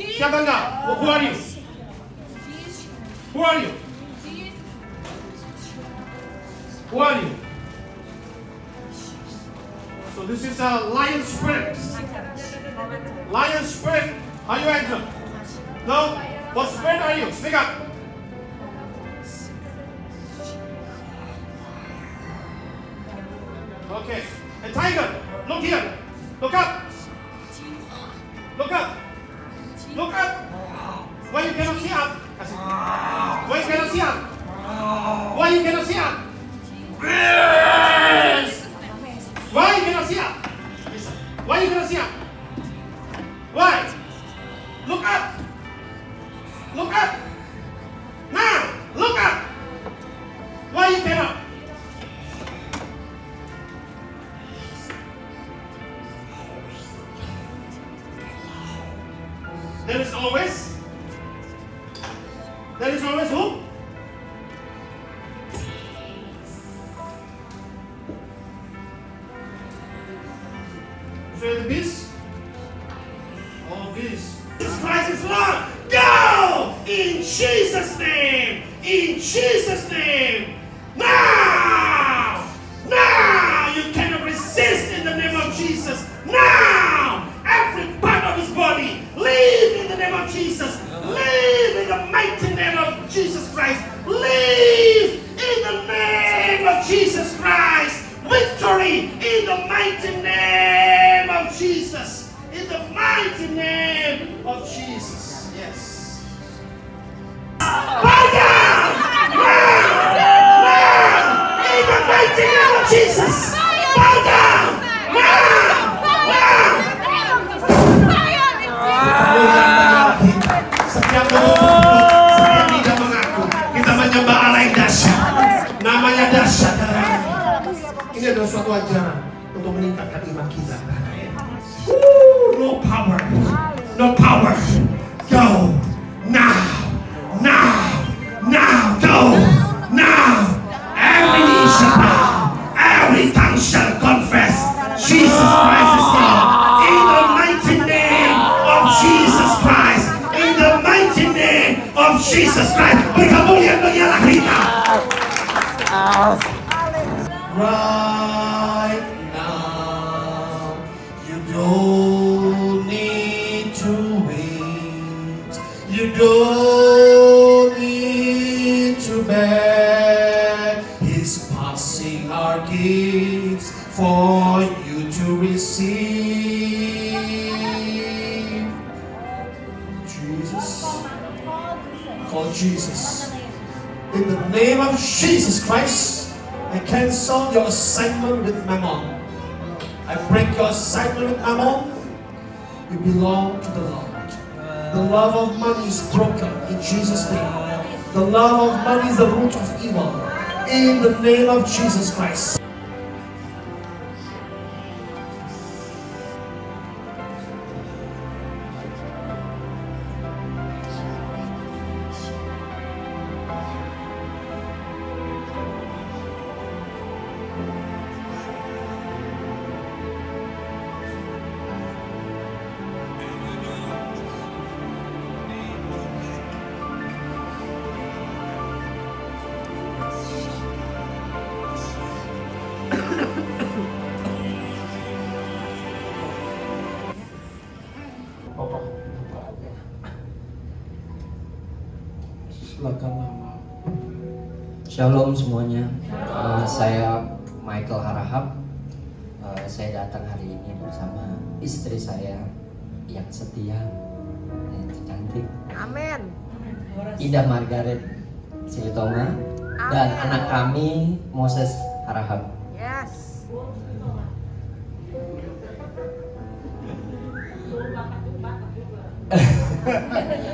Siapa engkau? Who are you? Who are you? Who are you? So this is a lion spirit. Lion spirit. Are you angel? No? What spirit are you? Speak up. Okay. A tiger. Look here. Look up. Look up. Look up. Why you cannot see up? Why you cannot see up? Why you cannot see up? Why you cannot see up? Why you cannot see up? Why? Look up. Look up. Now, look up. Why you cannot? There is always who? So the beast? Oh, beast. Jesus Christ is Lord. Go! In Jesus' name! In Jesus' name! Now! Now! You cannot resist in the name of Jesus. Now! Every part of his body, leave in the name of Jesus. Leave in the mighty name of Jesus Christ. Leave in the name of Jesus Christ. Victory in the mighty name of Jesus. In the mighty name of Jesus. Yes. Bow down! Now! In the mighty name of Jesus. Bow down! Setiap tidak mengaku, kita menyembah Allah yang dahsyat. Namanya dahsyat. Ini adalah suatu ajaran untuk meningkatkan iman kita. No power, no power. Go now, now, now. Go now. Every knee shall bow, every tongue shall confess Jesus Christ is Lord. In the mighty name of Jesus Christ. In the mighty name of Jesus Christ. Berkemuliaan bagi Allah kita. Right now, you don't need to wait. You don't need to beg. He's passing our gifts for you to receive. Jesus. Call Jesus. In the name of Jesus Christ, I cancel your assignment with Mammon. I break your assignment with Mammon. You belong to the Lord. The love of money is broken in Jesus' name. The love of money is the root of evil. In the name of Jesus Christ. Shalom semuanya, saya Michael Harahap. Saya datang hari ini bersama istri saya yang setia, yang cantik. Amin. Ida Margaret Silitoma dan anak kami Moses Harahap. Yes.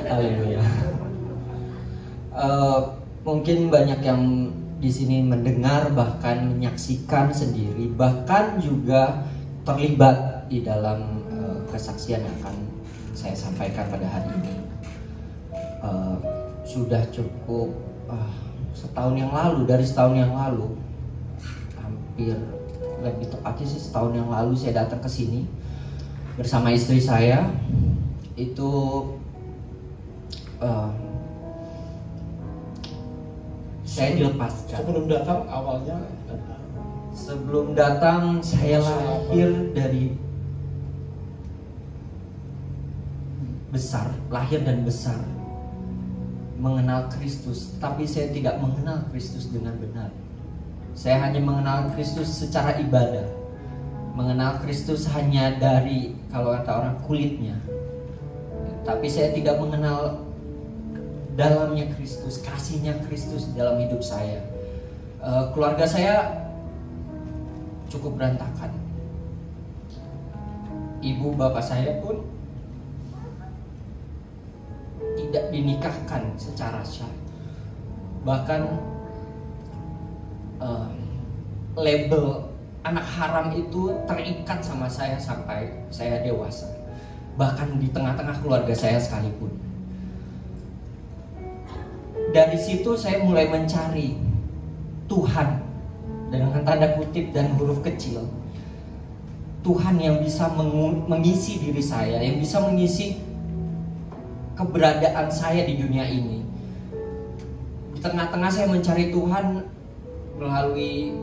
Haleluya. Mungkin banyak yang di sini mendengar, bahkan menyaksikan sendiri, bahkan juga terlibat di dalam kesaksian yang akan saya sampaikan pada hari ini. Sudah cukup setahun yang lalu, dari setahun yang lalu, hampir lebih tepatnya sih setahun yang lalu, saya datang ke sini bersama istri saya. Itu saya dilepaskan. Sebelum datang awalnya Sebelum datang saya lahir dari lahir dan besar mengenal Kristus, tapi saya tidak mengenal Kristus dengan benar. Saya hanya mengenal Kristus secara ibadah, mengenal Kristus hanya dari, kalau kata orang, kulitnya. Tapi saya tidak mengenal dalamnya Kristus, kasihnya Kristus dalam hidup saya. Keluarga saya cukup berantakan. Ibu bapak saya pun tidak dinikahkan secara syah. Bahkan label anak haram itu terikat sama saya sampai saya dewasa. Bahkan di tengah-tengah keluarga saya sekalipun. Dari situ saya mulai mencari Tuhan, dengan tanda kutip dan huruf kecil. Tuhan yang bisa mengisi diri saya, yang bisa mengisi keberadaan saya di dunia ini. Di tengah-tengah saya mencari Tuhan melalui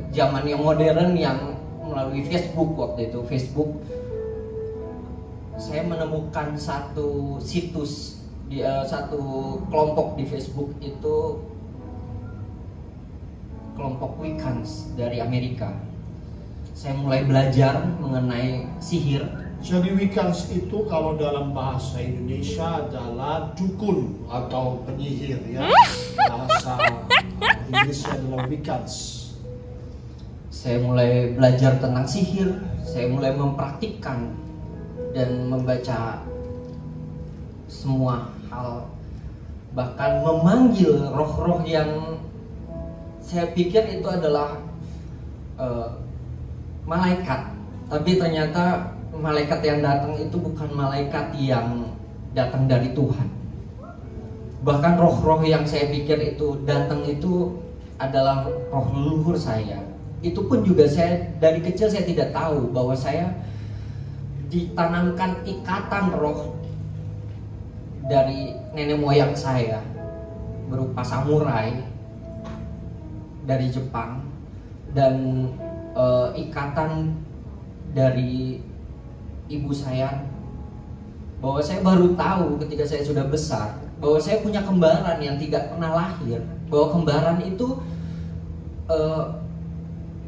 zaman yang modern, yang melalui Facebook waktu itu. Facebook, saya menemukan satu situs, satu kelompok di Facebook itu, kelompok Wiccans dari Amerika. Saya mulai belajar mengenai sihir. Jadi Wiccans itu kalau dalam bahasa Indonesia adalah dukun atau penyihir ya. Bahasa Inggrisnya adalah Wiccans. Saya mulai belajar tentang sihir. Saya mulai mempraktikkan dan membaca semua hal, bahkan memanggil roh-roh yang saya pikir itu adalah malaikat, tapi ternyata malaikat yang datang itu bukan malaikat yang datang dari Tuhan. Bahkan roh-roh yang saya pikir itu datang itu adalah roh leluhur saya. Itu pun juga saya dari kecil saya tidak tahu bahwa saya ditanamkan ikatan roh dari nenek moyang saya berupa samurai dari Jepang, dan ikatan dari ibu saya, bahwa saya baru tahu ketika saya sudah besar bahwa saya punya kembaran yang tidak pernah lahir, bahwa kembaran itu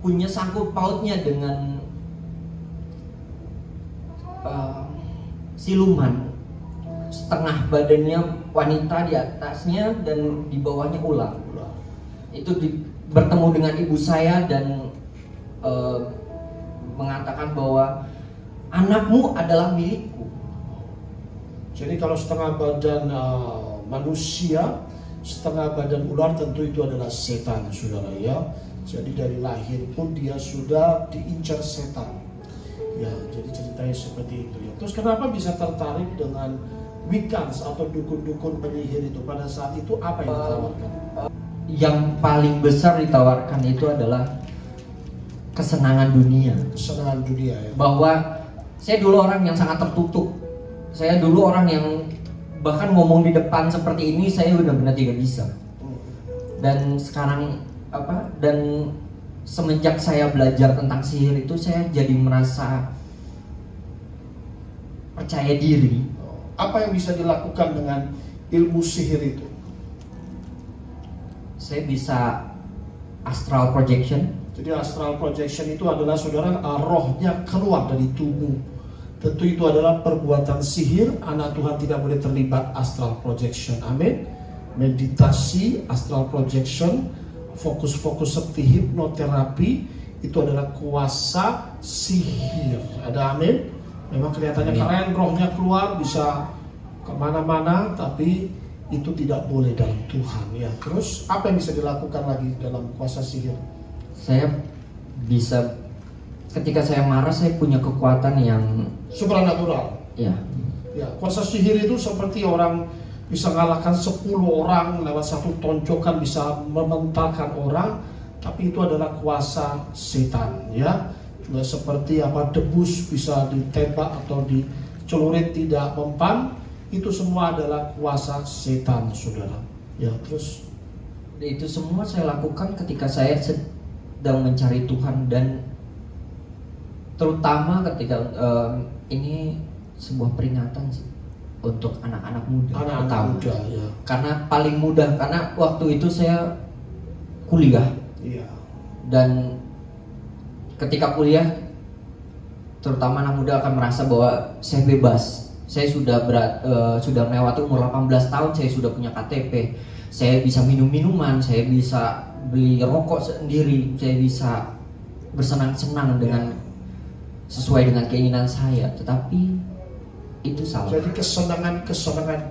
punya sangkut pautnya dengan siluman. Setengah badannya wanita, di atasnya dan di bawahnya ular. Itu bertemu dengan ibu saya dan mengatakan bahwa anakmu adalah milikku. Jadi kalau setengah badan manusia, setengah badan ular, tentu itu adalah setan, saudara ya. Jadi dari lahir pun dia sudah diincar setan. Ya, jadi ceritanya seperti itu ya. Terus kenapa bisa tertarik dengan Wiccans atau dukun-dukun penyihir itu? Pada saat itu apa yang ditawarkan? Yang paling besar ditawarkan itu adalah kesenangan dunia. Kesenangan dunia ya. Bahwa saya dulu orang yang sangat tertutup. Saya dulu orang yang bahkan ngomong di depan seperti ini saya benar-benar tidak bisa. Dan sekarang dan semenjak saya belajar tentang sihir itu, saya jadi merasa percaya diri. Apa yang bisa dilakukan dengan ilmu sihir itu? Saya bisa astral projection. Jadi astral projection itu adalah, saudara, rohnya keluar dari tubuh. Tentu itu adalah perbuatan sihir. Anak Tuhan tidak boleh terlibat astral projection. Amin. Meditasi, astral projection, fokus-fokus seperti hipnoterapi, itu adalah kuasa sihir. Ada amin? Memang kelihatannya keren, rohnya keluar, bisa kemana-mana, tapi itu tidak boleh dalam Tuhan ya. Terus apa yang bisa dilakukan lagi dalam kuasa sihir? Saya bisa, ketika saya marah, saya punya kekuatan yang supranatural. Ya. Ya, kuasa sihir itu seperti orang bisa mengalahkan 10 orang lewat satu tonjokan, bisa mementalkan orang, tapi itu adalah kuasa setan ya. Juga seperti debus bisa ditembak atau dicelurit tidak mempan, Itu semua adalah kuasa setan, saudara. Ya, terus itu semua saya lakukan ketika saya sedang mencari Tuhan, dan terutama ketika ini sebuah peringatan sih untuk anak-anak muda. anak-anak muda, ya. Karena paling mudah, karena waktu itu saya kuliah, Iya. dan ketika kuliah terutama anak muda akan merasa bahwa saya bebas. Saya sudah melewati umur 18 tahun, saya sudah punya KTP. Saya bisa minum minuman, saya bisa beli rokok sendiri, saya bisa bersenang-senang dengan sesuai dengan keinginan saya. Tetapi itu salah. Jadi kesenangan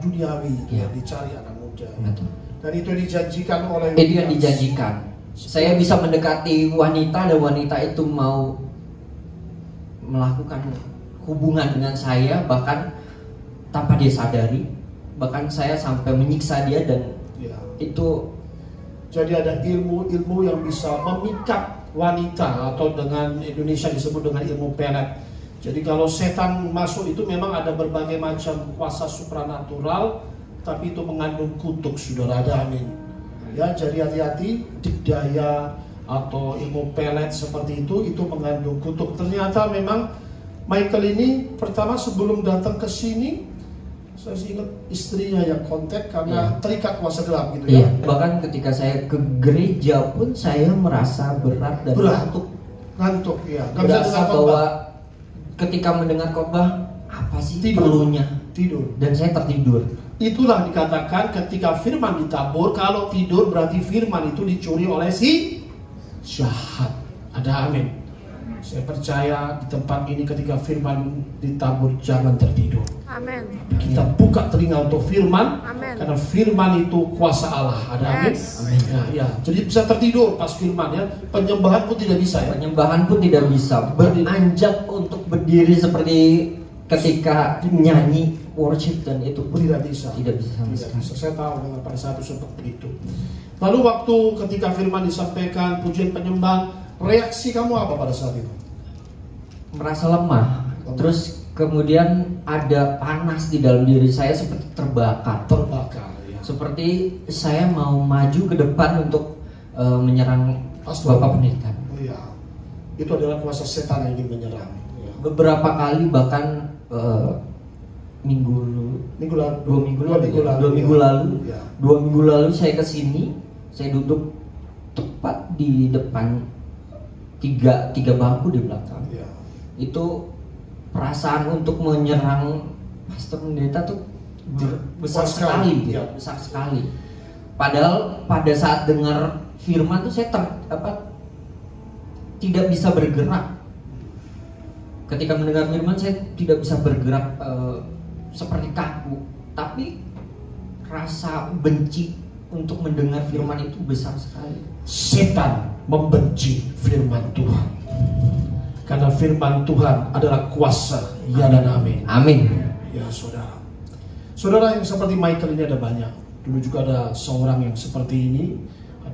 duniawi Ya. yang dicari anak muda. Betul. Dan itu yang dijanjikan oleh Itu yang dijanjikan. Saya bisa mendekati wanita dan wanita itu mau melakukan hubungan dengan saya, bahkan tanpa dia sadari. Bahkan saya sampai menyiksa dia, dan Ya. itu Jadi ada ilmu-ilmu yang bisa memikat wanita, atau dengan Indonesia disebut dengan ilmu pelet. Jadi kalau setan masuk itu memang ada berbagai macam kuasa supranatural, tapi itu mengandung kutuk, saudara. Ada amin. Ya, jadi hati-hati, daya atau ilmu pelet seperti itu mengandung kutuk. Ternyata memang Michael ini pertama sebelum datang ke sini, saya sih ingat istrinya yang kontak karena terikat kuasa gelap gitu ya. Bahkan ketika saya ke gereja pun saya merasa berat dan ngantuk ya. Nggak bisa Berasa dengar khotbah. bahwa ketika mendengar khotbah, apa sih perlunya? Tidur. Dan saya tertidur. Itulah dikatakan ketika firman ditabur, kalau tidur berarti firman itu dicuri oleh si jahat. Ada amin. Saya percaya di tempat ini ketika firman ditabur, jangan tertidur. Amin. Kita buka telinga untuk firman, Amin. karena firman itu kuasa Allah. Ada amin. Yes. Amin. Ya. Jadi bisa tertidur pas firman ya. Penyembahan pun tidak bisa ya. Penyembahan pun tidak bisa. Beranjak untuk berdiri seperti ketika nyanyi worship, dan itu pun Tidak bisa. Tidak bisa sama Tidak sekali. bisa. Saya tahu dengan pada saat itu seperti itu. Lalu waktu ketika firman disampaikan, pujian penyembah, reaksi kamu apa pada saat itu? Merasa lemah. Terus kemudian ada panas di dalam diri saya, seperti terbakar. Terbakar ya. Seperti saya mau maju ke depan untuk menyerang Pastor. Bapak Pendeta. Iya. Itu adalah kuasa setan yang ingin menyerang. Ya. Beberapa kali, bahkan minggu dua minggu lalu Ya. 2 minggu lalu saya kesini, saya duduk tepat di depan tiga bangku di belakang. Ya. Itu perasaan untuk menyerang Pastor Pendeta tuh besar Kuat sekali. sekali, Ya. besar sekali. Padahal pada saat dengar firman tuh saya tidak bisa bergerak. Ketika mendengar firman saya tidak bisa bergerak, seperti kaku. Tapi rasa benci untuk mendengar firman itu besar sekali. Setan membenci firman Tuhan. Karena firman Tuhan adalah kuasa. Ya dan amin. Amin. Ya saudara. Saudara yang seperti Michael ini ada banyak. Dulu juga ada seorang yang seperti ini.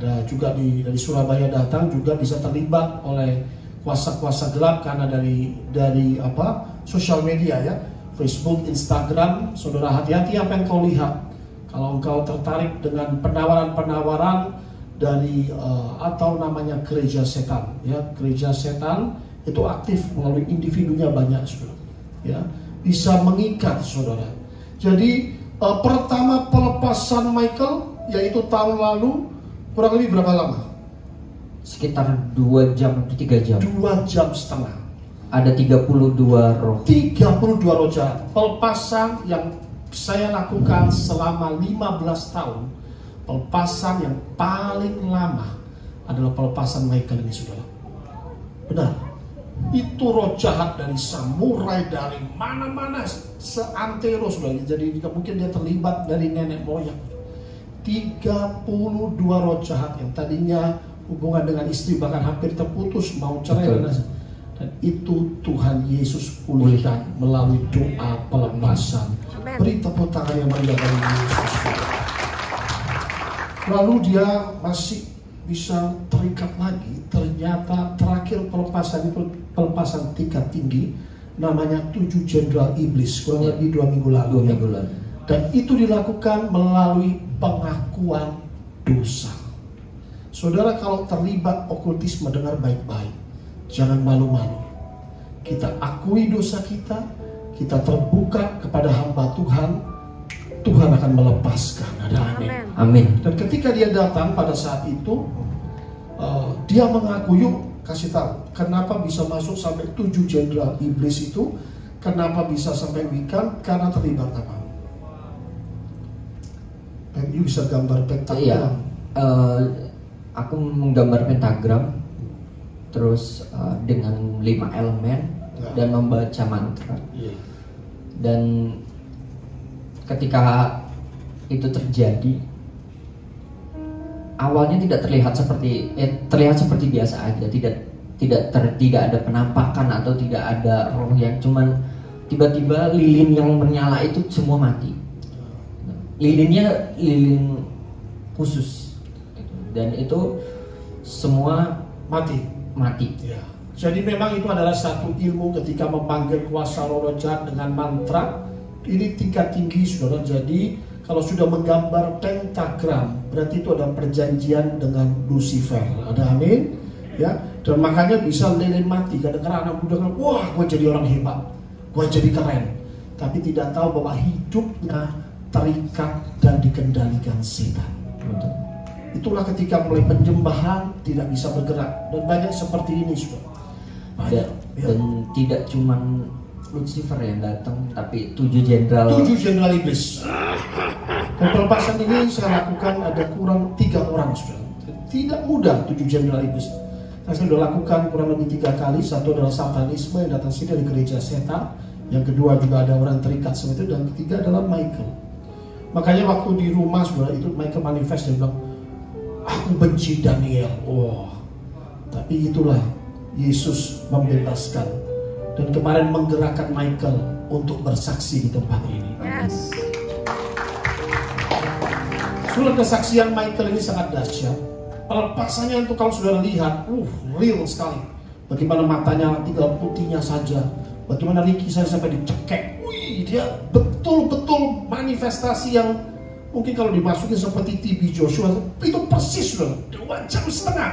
Ada juga dari Surabaya datang, juga bisa terlibat oleh kuasa-kuasa gelap karena dari sosial media ya, Facebook, Instagram. Saudara, hati-hati apa yang kau lihat. Kalau engkau tertarik dengan penawaran-penawaran dari atau namanya gereja setan ya, gereja setan itu aktif melalui individunya banyak, saudara ya, bisa mengikat saudara. Jadi pertama pelepasan Michael yaitu tahun lalu, kurang lebih berapa lama? Sekitar 2 jam atau 3 jam. 2 jam setengah. Ada 32 roh. 32 roh jahat. Pelepasan yang saya lakukan selama 15 tahun. Pelepasan yang paling lama adalah pelepasan Michael ini, saudara. Benar. Itu roh jahat dari samurai, dari mana-mana, seantero, saudara. Jadi mungkin dia terlibat dari nenek moyang. 32 roh jahat yang tadinya hubungan dengan istri bahkan hampir terputus, mau cerai. Dan itu Tuhan Yesus pulihkan melalui doa pelepasan. Amen. Beri tepuk tangan yang meriah bagi Yesus. Lalu dia masih bisa terikat lagi. Ternyata terakhir pelepasan itu pelepasan tingkat tinggi, namanya 7 jenderal iblis, kurang lebih 2 minggu lalu. 2 minggu lalu. Dan itu dilakukan melalui pengakuan dosa. Saudara, kalau terlibat okultisme, dengar baik-baik. Jangan malu-malu. Kita akui dosa kita, kita terbuka kepada hamba Tuhan, Tuhan akan melepaskan. Ada amin. Amin. Dan ketika dia datang pada saat itu, dia mengaku, yuk kasih tahu kenapa bisa masuk sampai 7 jenderal iblis itu, kenapa bisa sampai Wiccan, karena terlibat apa? You bisa gambar pentagram. Iya, aku menggambar pentagram, terus dengan 5 elemen dan membaca mantra. Iya. Dan ketika itu terjadi, awalnya tidak terlihat seperti biasa aja, tidak ada penampakan atau tidak ada roh yang cuman tiba-tiba lilin yang menyala itu semua mati. Lilinnya lilin khusus dan itu semua mati. Ya. Jadi memang itu adalah satu ilmu ketika memanggil kuasa roh jahat dengan mantra. Ini tingkat tinggi, saudara. Jadi kalau sudah menggambar pentagram, berarti itu ada perjanjian dengan Lucifer. Ada amin? Ya. Dan makanya bisa lilin mati. Kadang-kadang anak muda kan, wah, gue jadi orang hebat, gue jadi keren. Tapi tidak tahu bahwa hidupnya terikat dan dikendalikan setan. Itulah ketika mulai penyembahan tidak bisa bergerak, dan banyak seperti ini, saudara. Banyak. Dan tidak cuma Lucifer yang datang, tapi 7 jenderal iblis. Dan pelepasan ini saya lakukan ada kurang 3 orang, saudara. Tidak mudah 7 jenderal iblis. Saya sudah lakukan kurang lebih 3 kali. Satu adalah satanisme yang datang sini dari gereja setan. Yang kedua juga ada orang terikat seperti itu. Dan ketiga adalah Michael. Makanya waktu di rumah, saudara, itu Michael manifest, dia bilang, aku benci Daniel. Tapi itulah Yesus membebaskan. Dan kemarin menggerakkan Michael untuk bersaksi di tempat ini. Yes. Surat kesaksian Michael ini sangat dahsyat. Pelepasannya itu kalau saudara lihat, real sekali. Bagaimana matanya tinggal putihnya saja. Bagaimana Ricky saya sampai dicekek. Dia betul-betul manifestasi yang mungkin kalau dimasukin seperti TB Joshua itu persis, sudah 2,5 jam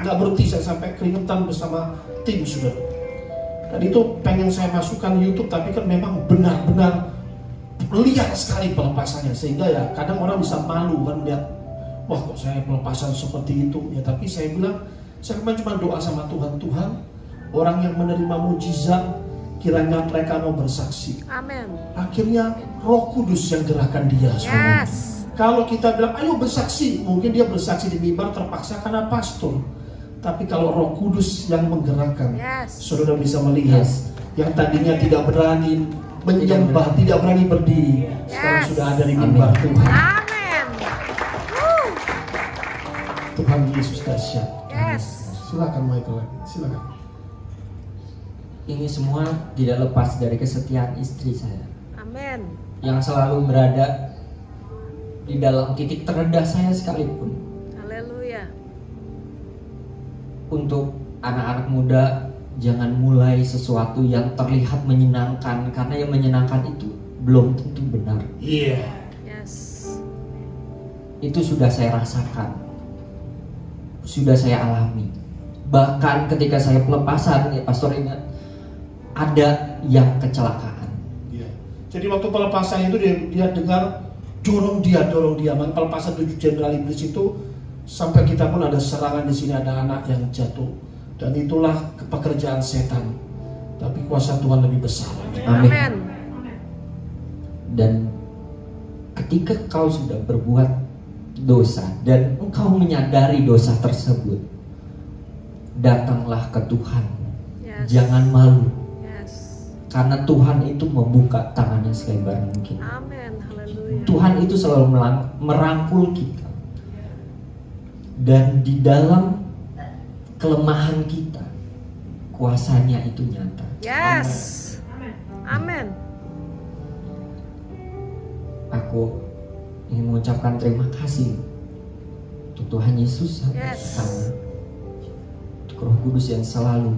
nggak berhenti, saya sampai keringetan bersama tim, sudah. Dan itu pengen saya masukkan YouTube, tapi kan memang benar-benar liar sekali pelepasannya, sehingga ya kadang orang bisa malu kan lihat, wah kok saya pelepasan seperti itu ya. Tapi saya bilang, saya cuma doa sama Tuhan, orang yang menerima mujizat kiranya mereka mau bersaksi. Amin. Akhirnya Roh Kudus yang gerakan dia. Yes. Kalau kita bilang ayo bersaksi, mungkin dia bersaksi di mimbar terpaksa karena pastor. Tapi kalau Roh Kudus yang menggerakkan, saudara bisa melihat yang tadinya tidak berani menyembah, tidak berani berdiri, sekarang sudah ada di mimbar Tuhan. Amin. Tuhan Yesus dahsyat. Yes. Silakan Michael lagi, silakan. Ini semua tidak lepas dari kesetiaan istri saya. Amin. Yang selalu berada di dalam titik terendah saya sekalipun. Haleluya. Untuk anak-anak muda, jangan mulai sesuatu yang terlihat menyenangkan, karena yang menyenangkan itu belum tentu benar. Iya. Yes. Itu sudah saya rasakan, sudah saya alami. Bahkan ketika saya pelepasan, ya pastor ingat, ada yang kecelakaan. Iya. Jadi waktu pelepasan itu dia dengar dorong dia. Pelepasan 7 jenderal iblis itu sampai kita pun ada serangan di sini, ada anak yang jatuh. Dan itulah pekerjaan setan. Tapi kuasa Tuhan lebih besar. Amin. Amin. Dan ketika kau sudah berbuat dosa dan engkau menyadari dosa tersebut, datanglah ke Tuhan. Yes. Jangan malu. Yes. Karena Tuhan itu membuka tangannya selebar mungkin. Amin. Haleluya. Tuhan itu selalu merangkul kita. Dan di dalam kelemahan kita, kuasanya itu nyata. Yes. Amin. Aku ingin mengucapkan terima kasih untuk Tuhan Yesus sampai Yes. sana. Untuk Roh Kudus yang selalu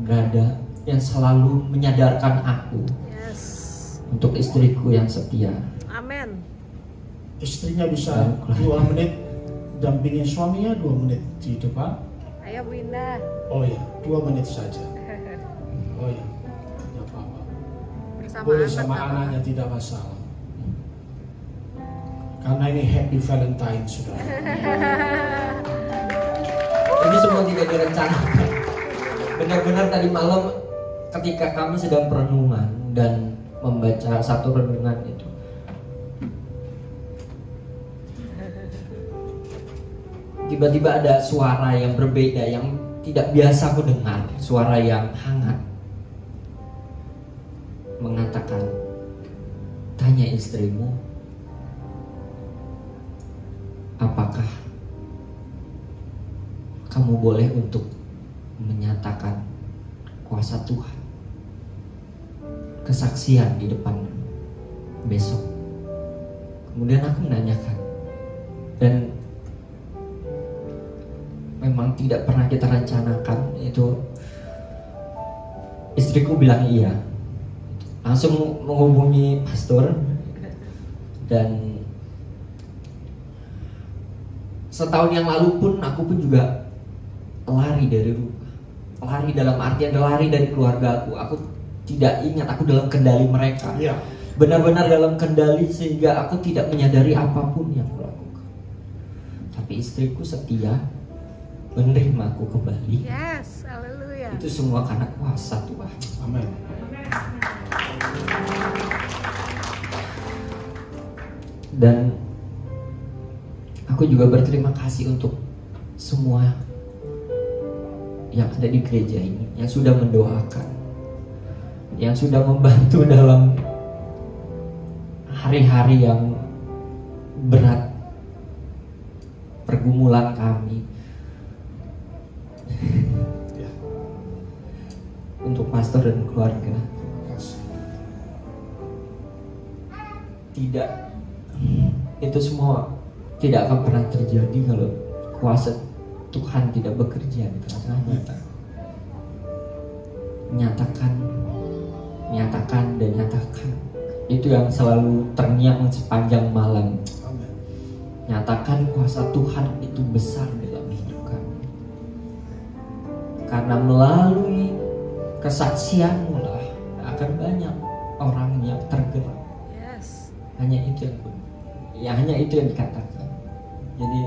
berada, yang selalu menyadarkan aku. Yes. Untuk istriku yang setia. Amin. istrinya bisa 2 menit dampingin suaminya, 2 menit di depan. Ayo Bu Indah. Oh ya, 2 menit saja. Oh ya, tidak apa-apa. Bersama Boleh anak, sama apa? anaknya, tidak masalah. Karena ini Happy Valentine, saudara. Ini semua tidak direncanakan. Benar-benar tadi malam ketika kami sedang perenungan dan membaca satu renungan itu, tiba-tiba ada suara yang berbeda yang tidak biasa aku dengar. Suara yang hangat mengatakan, tanya istrimu, apakah kamu boleh untuk menyatakan kuasa Tuhan, kesaksian di depan besok. Kemudian aku menanyakan, dan memang tidak pernah kita rencanakan itu. Istriku bilang iya, langsung menghubungi pastor, dan setahun yang lalu pun aku pun juga lari dari rumah. Lari dalam artian lari dari keluarga aku. Aku tidak ingat aku dalam kendali mereka. Ya. Benar-benar dalam kendali sehingga aku tidak menyadari apapun yang kulakukan. Tapi istriku setia menerima aku kembali. Yes, haleluya. Itu semua karena kuasa Tuhan. Amin. Dan aku juga berterima kasih untuk semua yang ada di gereja ini, yang sudah mendoakan, yang sudah membantu dalam hari-hari yang berat, pergumulan kami. Ya. Untuk pastor dan keluarga. Tidak, itu semua tidak akan pernah terjadi kalau kuasa Tuhan tidak bekerja di tengah-tengah kita. Nyatakan dan nyatakan. Itu yang selalu terngiang sepanjang malam. Amin. Nyatakan kuasa Tuhan itu besar dalam hidup kami. Karena melalui kesaksianmu lah akan banyak orang yang tergerak. Yes. Hanya itu hanya itu yang dikatakan. Jadi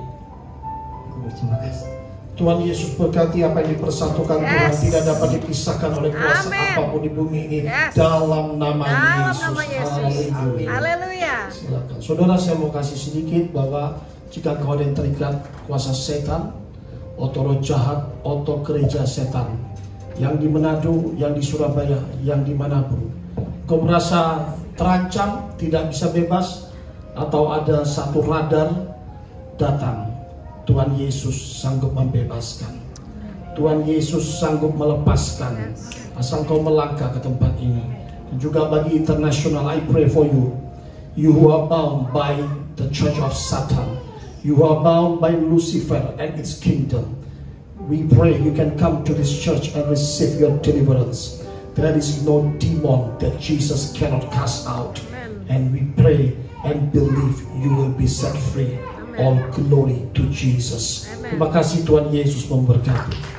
aku berterima kasih. Tuhan Yesus berkati apa yang dipersatukan Tuhan Yes. tidak dapat dipisahkan oleh kuasa Amin. apapun di bumi ini. Yes. Dalam nama Dalam Yesus. nama Yesus. Haleluya. Haleluya. Silakan. Saudara, saya mau kasih sedikit bahwa jika kau ada yang terikat kuasa setan, otoro jahat, otor gereja setan, yang di Manado, yang di Surabaya, yang dimanapun, kau merasa terancam, tidak bisa bebas, atau ada satu radar datang, Tuhan Yesus sanggup membebaskan. Tuhan Yesus sanggup melepaskan, asal kau melangkah ke tempat ini. Juga bagi internasional, I pray for you. You who are bound by the church of Satan, you are bound by Lucifer and its kingdom. We pray you can come to this church and receive your deliverance. There is no demon that Jesus cannot cast out. Amen. And we pray and believe you will be set free. Amen. All glory to Jesus. Amen. Terima kasih, Tuhan Yesus memberkati.